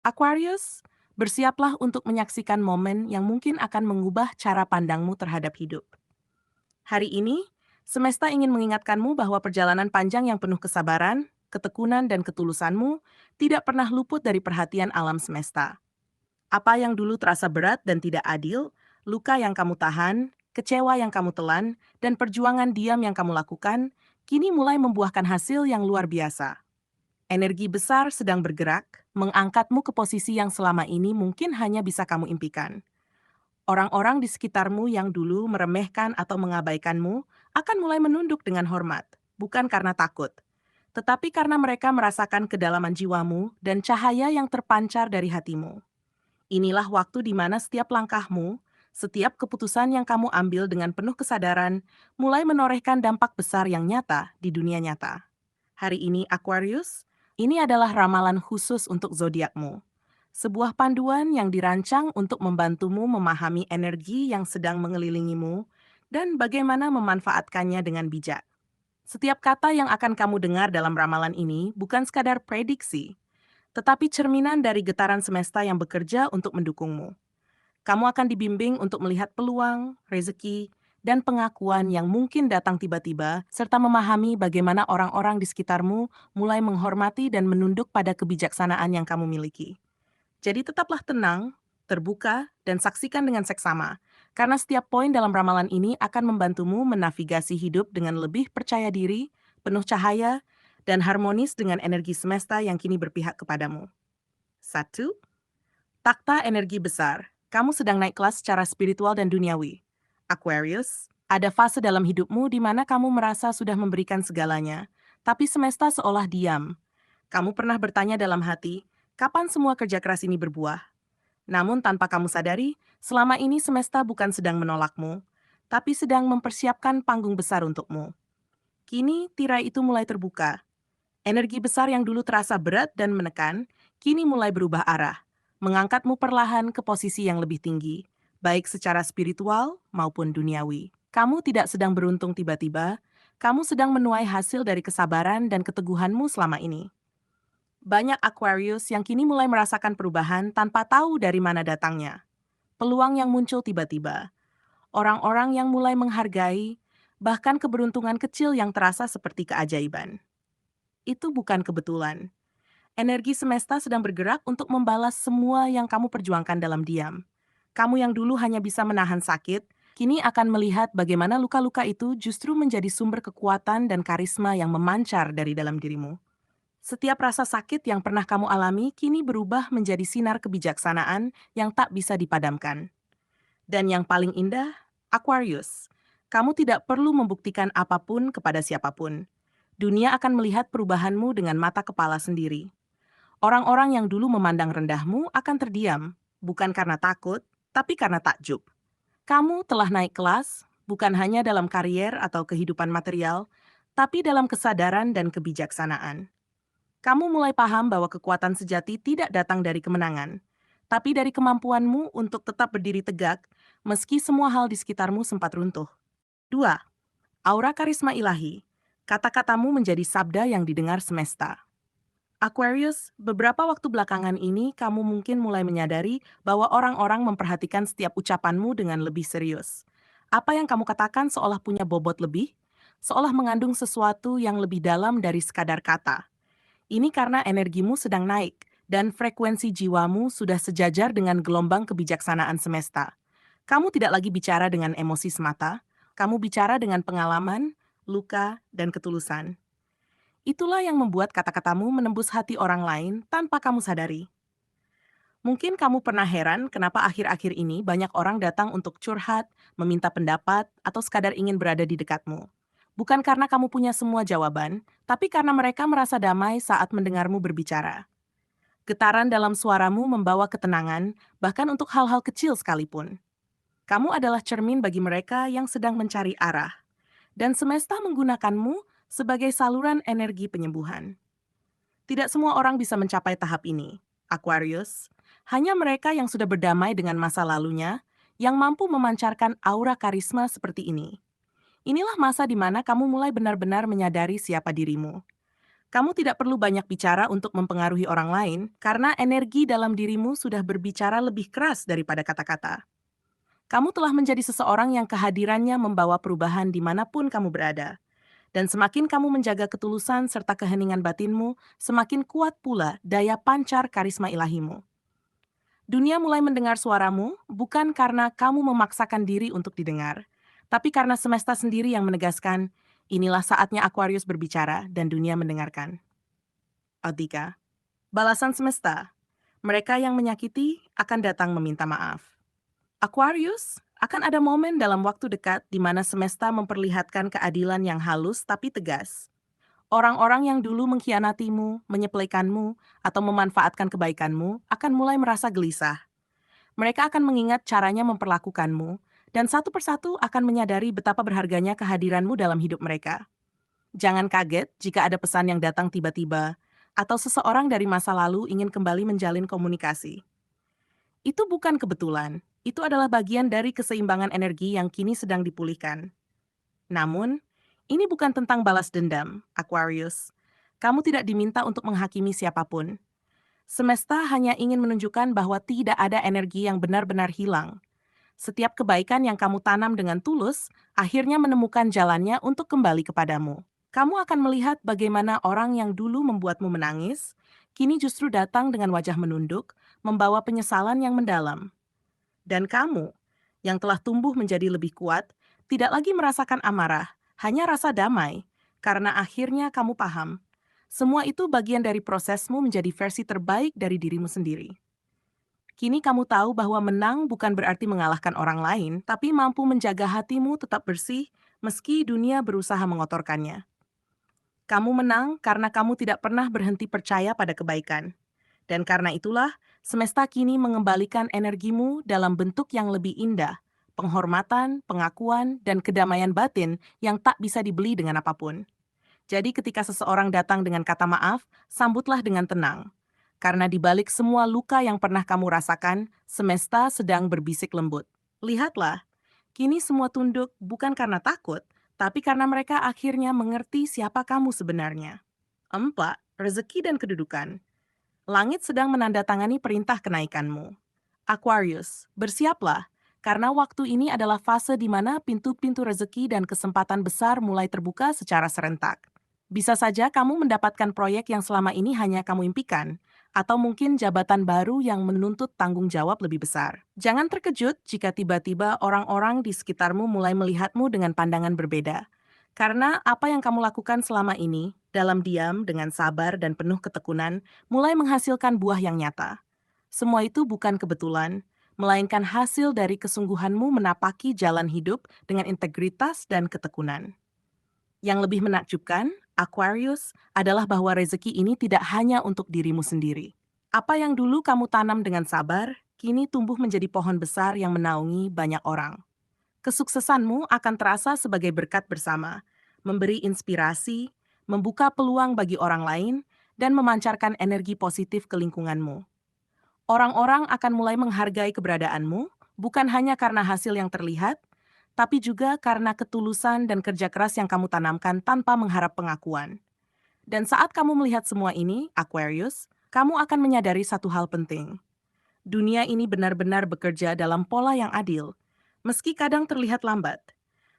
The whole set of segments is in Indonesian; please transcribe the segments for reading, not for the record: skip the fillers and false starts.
Aquarius, bersiaplah untuk menyaksikan momen yang mungkin akan mengubah cara pandangmu terhadap hidup. Hari ini, semesta ingin mengingatkanmu bahwa perjalanan panjang yang penuh kesabaran, ketekunan, dan ketulusanmu tidak pernah luput dari perhatian alam semesta. Apa yang dulu terasa berat dan tidak adil, luka yang kamu tahan, kecewa yang kamu telan, dan perjuangan diam yang kamu lakukan, kini mulai membuahkan hasil yang luar biasa. Energi besar sedang bergerak, mengangkatmu ke posisi yang selama ini mungkin hanya bisa kamu impikan. Orang-orang di sekitarmu yang dulu meremehkan atau mengabaikanmu akan mulai menunduk dengan hormat, bukan karena takut, tetapi karena mereka merasakan kedalaman jiwamu dan cahaya yang terpancar dari hatimu. Inilah waktu di mana setiap langkahmu, setiap keputusan yang kamu ambil dengan penuh kesadaran, mulai menorehkan dampak besar yang nyata di dunia nyata. Hari ini Aquarius, ini adalah ramalan khusus untuk zodiakmu. Sebuah panduan yang dirancang untuk membantumu memahami energi yang sedang mengelilingimu dan bagaimana memanfaatkannya dengan bijak. Setiap kata yang akan kamu dengar dalam ramalan ini bukan sekadar prediksi, tetapi cerminan dari getaran semesta yang bekerja untuk mendukungmu. Kamu akan dibimbing untuk melihat peluang, rezeki, dan pengakuan yang mungkin datang tiba-tiba, serta memahami bagaimana orang-orang di sekitarmu mulai menghormati dan menunduk pada kebijaksanaan yang kamu miliki. Jadi tetaplah tenang, terbuka, dan saksikan dengan seksama, karena setiap poin dalam ramalan ini akan membantumu menavigasi hidup dengan lebih percaya diri, penuh cahaya, dan harmonis dengan energi semesta yang kini berpihak kepadamu. Satu, takta energi besar. Kamu sedang naik kelas secara spiritual dan duniawi. Aquarius, ada fase dalam hidupmu di mana kamu merasa sudah memberikan segalanya, tapi semesta seolah diam. Kamu pernah bertanya dalam hati, kapan semua kerja keras ini berbuah? Namun tanpa kamu sadari, selama ini semesta bukan sedang menolakmu, tapi sedang mempersiapkan panggung besar untukmu. Kini tirai itu mulai terbuka. Energi besar yang dulu terasa berat dan menekan, kini mulai berubah arah, mengangkatmu perlahan ke posisi yang lebih tinggi, baik secara spiritual maupun duniawi. Kamu tidak sedang beruntung tiba-tiba, kamu sedang menuai hasil dari kesabaran dan keteguhanmu selama ini. Banyak Aquarius yang kini mulai merasakan perubahan tanpa tahu dari mana datangnya. Peluang yang muncul tiba-tiba, orang-orang yang mulai menghargai, bahkan keberuntungan kecil yang terasa seperti keajaiban. Itu bukan kebetulan. Energi semesta sedang bergerak untuk membalas semua yang kamu perjuangkan dalam diam. Kamu yang dulu hanya bisa menahan sakit, kini akan melihat bagaimana luka-luka itu justru menjadi sumber kekuatan dan karisma yang memancar dari dalam dirimu. Setiap rasa sakit yang pernah kamu alami kini berubah menjadi sinar kebijaksanaan yang tak bisa dipadamkan. Dan yang paling indah, Aquarius, kamu tidak perlu membuktikan apapun kepada siapapun. Dunia akan melihat perubahanmu dengan mata kepala sendiri. Orang-orang yang dulu memandang rendahmu akan terdiam, bukan karena takut, tapi karena takjub. Kamu telah naik kelas, bukan hanya dalam karier atau kehidupan material, tapi dalam kesadaran dan kebijaksanaan. Kamu mulai paham bahwa kekuatan sejati tidak datang dari kemenangan, tapi dari kemampuanmu untuk tetap berdiri tegak meski semua hal di sekitarmu sempat runtuh. 2. Aura karisma ilahi. Kata-katamu menjadi sabda yang didengar semesta. Aquarius, beberapa waktu belakangan ini kamu mungkin mulai menyadari bahwa orang-orang memperhatikan setiap ucapanmu dengan lebih serius. Apa yang kamu katakan seolah punya bobot lebih, seolah mengandung sesuatu yang lebih dalam dari sekadar kata. Ini karena energimu sedang naik, dan frekuensi jiwamu sudah sejajar dengan gelombang kebijaksanaan semesta. Kamu tidak lagi bicara dengan emosi semata, kamu bicara dengan pengalaman, luka, dan ketulusan. Itulah yang membuat kata-katamu menembus hati orang lain tanpa kamu sadari. Mungkin kamu pernah heran kenapa akhir-akhir ini banyak orang datang untuk curhat, meminta pendapat, atau sekadar ingin berada di dekatmu. Bukan karena kamu punya semua jawaban, tapi karena mereka merasa damai saat mendengarmu berbicara. Getaran dalam suaramu membawa ketenangan, bahkan untuk hal-hal kecil sekalipun. Kamu adalah cermin bagi mereka yang sedang mencari arah, dan semesta menggunakanmu sebagai saluran energi penyembuhan. Tidak semua orang bisa mencapai tahap ini, Aquarius. Hanya mereka yang sudah berdamai dengan masa lalunya, yang mampu memancarkan aura karisma seperti ini. Inilah masa di mana kamu mulai benar-benar menyadari siapa dirimu. Kamu tidak perlu banyak bicara untuk mempengaruhi orang lain, karena energi dalam dirimu sudah berbicara lebih keras daripada kata-kata. Kamu telah menjadi seseorang yang kehadirannya membawa perubahan dimanapun kamu berada. Dan semakin kamu menjaga ketulusan serta keheningan batinmu, semakin kuat pula daya pancar karisma ilahimu. Dunia mulai mendengar suaramu bukan karena kamu memaksakan diri untuk didengar, tapi karena semesta sendiri yang menegaskan, inilah saatnya Aquarius berbicara dan dunia mendengarkan. Autika, balasan semesta. Mereka yang menyakiti akan datang meminta maaf. Aquarius, akan ada momen dalam waktu dekat di mana semesta memperlihatkan keadilan yang halus tapi tegas. Orang-orang yang dulu mengkhianatimu, menyepelekanmu, atau memanfaatkan kebaikanmu akan mulai merasa gelisah. Mereka akan mengingat caranya memperlakukanmu, dan satu persatu akan menyadari betapa berharganya kehadiranmu dalam hidup mereka. Jangan kaget jika ada pesan yang datang tiba-tiba, atau seseorang dari masa lalu ingin kembali menjalin komunikasi. Itu bukan kebetulan, itu adalah bagian dari keseimbangan energi yang kini sedang dipulihkan. Namun, ini bukan tentang balas dendam, Aquarius. Kamu tidak diminta untuk menghakimi siapapun. Semesta hanya ingin menunjukkan bahwa tidak ada energi yang benar-benar hilang. Setiap kebaikan yang kamu tanam dengan tulus akhirnya menemukan jalannya untuk kembali kepadamu. Kamu akan melihat bagaimana orang yang dulu membuatmu menangis, kini justru datang dengan wajah menunduk, membawa penyesalan yang mendalam. Dan kamu, yang telah tumbuh menjadi lebih kuat, tidak lagi merasakan amarah, hanya rasa damai, karena akhirnya kamu paham. Semua itu bagian dari prosesmu menjadi versi terbaik dari dirimu sendiri. Kini kamu tahu bahwa menang bukan berarti mengalahkan orang lain, tapi mampu menjaga hatimu tetap bersih meski dunia berusaha mengotorkannya. Kamu menang karena kamu tidak pernah berhenti percaya pada kebaikan. Dan karena itulah, semesta kini mengembalikan energimu dalam bentuk yang lebih indah, penghormatan, pengakuan, dan kedamaian batin yang tak bisa dibeli dengan apapun. Jadi ketika seseorang datang dengan kata maaf, sambutlah dengan tenang. Karena di balik semua luka yang pernah kamu rasakan, semesta sedang berbisik lembut. Lihatlah, kini semua tunduk bukan karena takut, tapi karena mereka akhirnya mengerti siapa kamu sebenarnya. 4. Rezeki dan kedudukan. Langit sedang menandatangani perintah kenaikanmu. Aquarius, bersiaplah, karena waktu ini adalah fase di mana pintu-pintu rezeki dan kesempatan besar mulai terbuka secara serentak. Bisa saja kamu mendapatkan proyek yang selama ini hanya kamu impikan, atau mungkin jabatan baru yang menuntut tanggung jawab lebih besar. Jangan terkejut jika tiba-tiba orang-orang di sekitarmu mulai melihatmu dengan pandangan berbeda. Karena apa yang kamu lakukan selama ini, dalam diam, dengan sabar dan penuh ketekunan, mulai menghasilkan buah yang nyata. Semua itu bukan kebetulan, melainkan hasil dari kesungguhanmu menapaki jalan hidup dengan integritas dan ketekunan. Yang lebih menakjubkan, Aquarius, adalah bahwa rezeki ini tidak hanya untuk dirimu sendiri. Apa yang dulu kamu tanam dengan sabar, kini tumbuh menjadi pohon besar yang menaungi banyak orang. Kesuksesanmu akan terasa sebagai berkat bersama, memberi inspirasi, membuka peluang bagi orang lain, dan memancarkan energi positif ke lingkunganmu. Orang-orang akan mulai menghargai keberadaanmu, bukan hanya karena hasil yang terlihat, tapi juga karena ketulusan dan kerja keras yang kamu tanamkan tanpa mengharap pengakuan. Dan saat kamu melihat semua ini, Aquarius, kamu akan menyadari satu hal penting. Dunia ini benar-benar bekerja dalam pola yang adil, meski kadang terlihat lambat.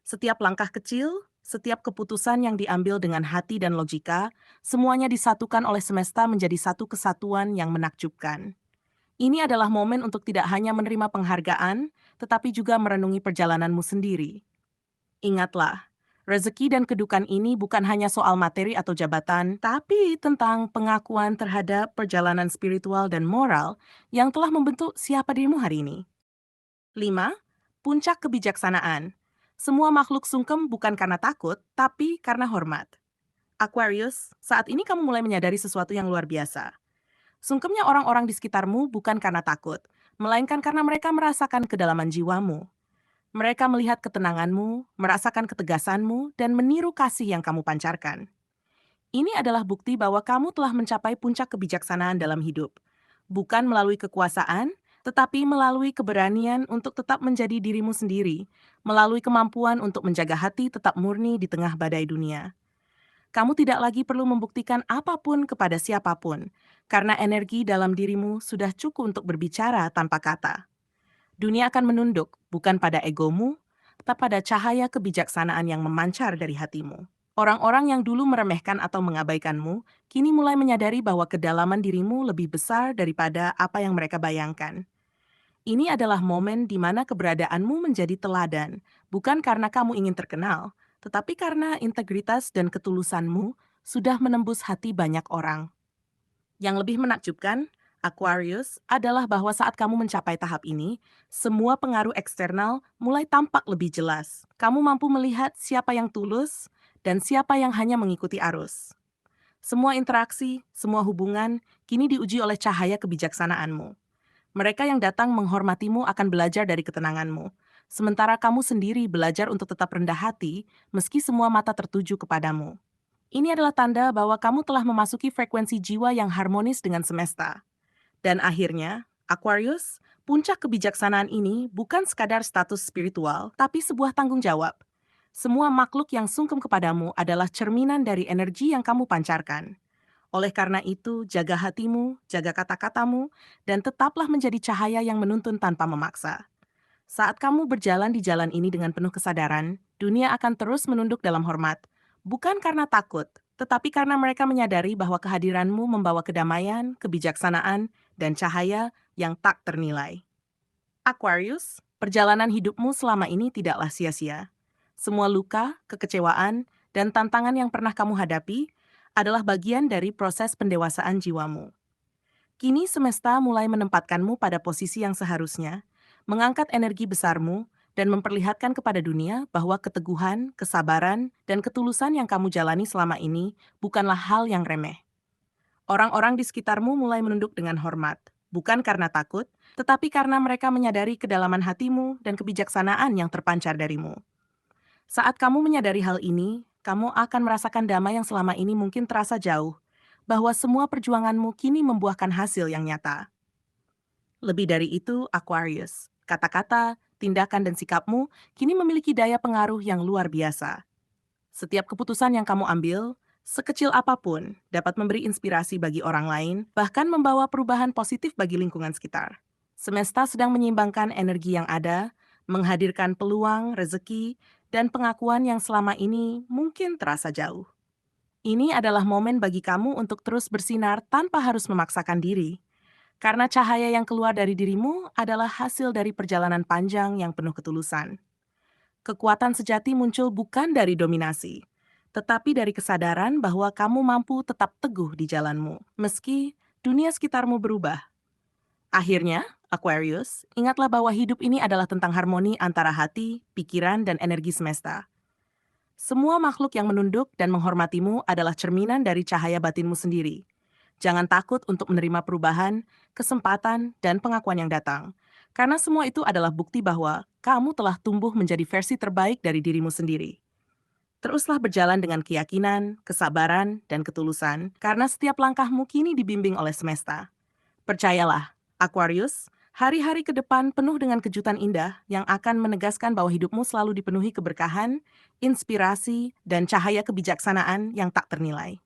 Setiap langkah kecil, setiap keputusan yang diambil dengan hati dan logika, semuanya disatukan oleh semesta menjadi satu kesatuan yang menakjubkan. Ini adalah momen untuk tidak hanya menerima penghargaan, tetapi juga merenungi perjalananmu sendiri. Ingatlah, rezeki dan kedudukan ini bukan hanya soal materi atau jabatan, tapi tentang pengakuan terhadap perjalanan spiritual dan moral yang telah membentuk siapa dirimu hari ini. 5. Puncak kebijaksanaan. Semua makhluk sungkem bukan karena takut, tapi karena hormat. Aquarius, saat ini kamu mulai menyadari sesuatu yang luar biasa. Sungkemnya orang-orang di sekitarmu bukan karena takut, melainkan karena mereka merasakan kedalaman jiwamu. Mereka melihat ketenanganmu, merasakan ketegasanmu, dan meniru kasih yang kamu pancarkan. Ini adalah bukti bahwa kamu telah mencapai puncak kebijaksanaan dalam hidup. Bukan melalui kekuasaan, tetapi melalui keberanian untuk tetap menjadi dirimu sendiri, melalui kemampuan untuk menjaga hati tetap murni di tengah badai dunia. Kamu tidak lagi perlu membuktikan apapun kepada siapapun, karena energi dalam dirimu sudah cukup untuk berbicara tanpa kata. Dunia akan menunduk, bukan pada egomu, tetapi pada cahaya kebijaksanaan yang memancar dari hatimu. Orang-orang yang dulu meremehkan atau mengabaikanmu, kini mulai menyadari bahwa kedalaman dirimu lebih besar daripada apa yang mereka bayangkan. Ini adalah momen di mana keberadaanmu menjadi teladan, bukan karena kamu ingin terkenal, tetapi karena integritas dan ketulusanmu sudah menembus hati banyak orang. Yang lebih menakjubkan, Aquarius, adalah bahwa saat kamu mencapai tahap ini, semua pengaruh eksternal mulai tampak lebih jelas. Kamu mampu melihat siapa yang tulus dan siapa yang hanya mengikuti arus. Semua interaksi, semua hubungan, kini diuji oleh cahaya kebijaksanaanmu. Mereka yang datang menghormatimu akan belajar dari ketenanganmu, sementara kamu sendiri belajar untuk tetap rendah hati meski semua mata tertuju kepadamu. Ini adalah tanda bahwa kamu telah memasuki frekuensi jiwa yang harmonis dengan semesta. Dan akhirnya, Aquarius, puncak kebijaksanaan ini bukan sekadar status spiritual, tapi sebuah tanggung jawab. Semua makhluk yang sungkem kepadamu adalah cerminan dari energi yang kamu pancarkan. Oleh karena itu, jaga hatimu, jaga kata-katamu, dan tetaplah menjadi cahaya yang menuntun tanpa memaksa. Saat kamu berjalan di jalan ini dengan penuh kesadaran, dunia akan terus menunduk dalam hormat. Bukan karena takut, tetapi karena mereka menyadari bahwa kehadiranmu membawa kedamaian, kebijaksanaan, dan cahaya yang tak ternilai. Aquarius, perjalanan hidupmu selama ini tidaklah sia-sia. Semua luka, kekecewaan, dan tantangan yang pernah kamu hadapi adalah bagian dari proses pendewasaan jiwamu. Kini semesta mulai menempatkanmu pada posisi yang seharusnya, mengangkat energi besarmu, dan memperlihatkan kepada dunia bahwa keteguhan, kesabaran, dan ketulusan yang kamu jalani selama ini bukanlah hal yang remeh. Orang-orang di sekitarmu mulai menunduk dengan hormat, bukan karena takut, tetapi karena mereka menyadari kedalaman hatimu dan kebijaksanaan yang terpancar darimu. Saat kamu menyadari hal ini, kamu akan merasakan damai yang selama ini mungkin terasa jauh, bahwa semua perjuanganmu kini membuahkan hasil yang nyata. Lebih dari itu, Aquarius, kata-kata, tindakan, dan sikapmu kini memiliki daya pengaruh yang luar biasa. Setiap keputusan yang kamu ambil, sekecil apapun, dapat memberi inspirasi bagi orang lain, bahkan membawa perubahan positif bagi lingkungan sekitar. Semesta sedang menyeimbangkan energi yang ada, menghadirkan peluang, rezeki, dan pengakuan yang selama ini mungkin terasa jauh. Ini adalah momen bagi kamu untuk terus bersinar tanpa harus memaksakan diri. Karena cahaya yang keluar dari dirimu adalah hasil dari perjalanan panjang yang penuh ketulusan. Kekuatan sejati muncul bukan dari dominasi, tetapi dari kesadaran bahwa kamu mampu tetap teguh di jalanmu, meski dunia sekitarmu berubah. Akhirnya, Aquarius, ingatlah bahwa hidup ini adalah tentang harmoni antara hati, pikiran, dan energi semesta. Semua makhluk yang menunduk dan menghormatimu adalah cerminan dari cahaya batinmu sendiri. Jangan takut untuk menerima perubahan, kesempatan, dan pengakuan yang datang. Karena semua itu adalah bukti bahwa kamu telah tumbuh menjadi versi terbaik dari dirimu sendiri. Teruslah berjalan dengan keyakinan, kesabaran, dan ketulusan, karena setiap langkahmu kini dibimbing oleh semesta. Percayalah, Aquarius, hari-hari ke depan penuh dengan kejutan indah yang akan menegaskan bahwa hidupmu selalu dipenuhi keberkahan, inspirasi, dan cahaya kebijaksanaan yang tak ternilai.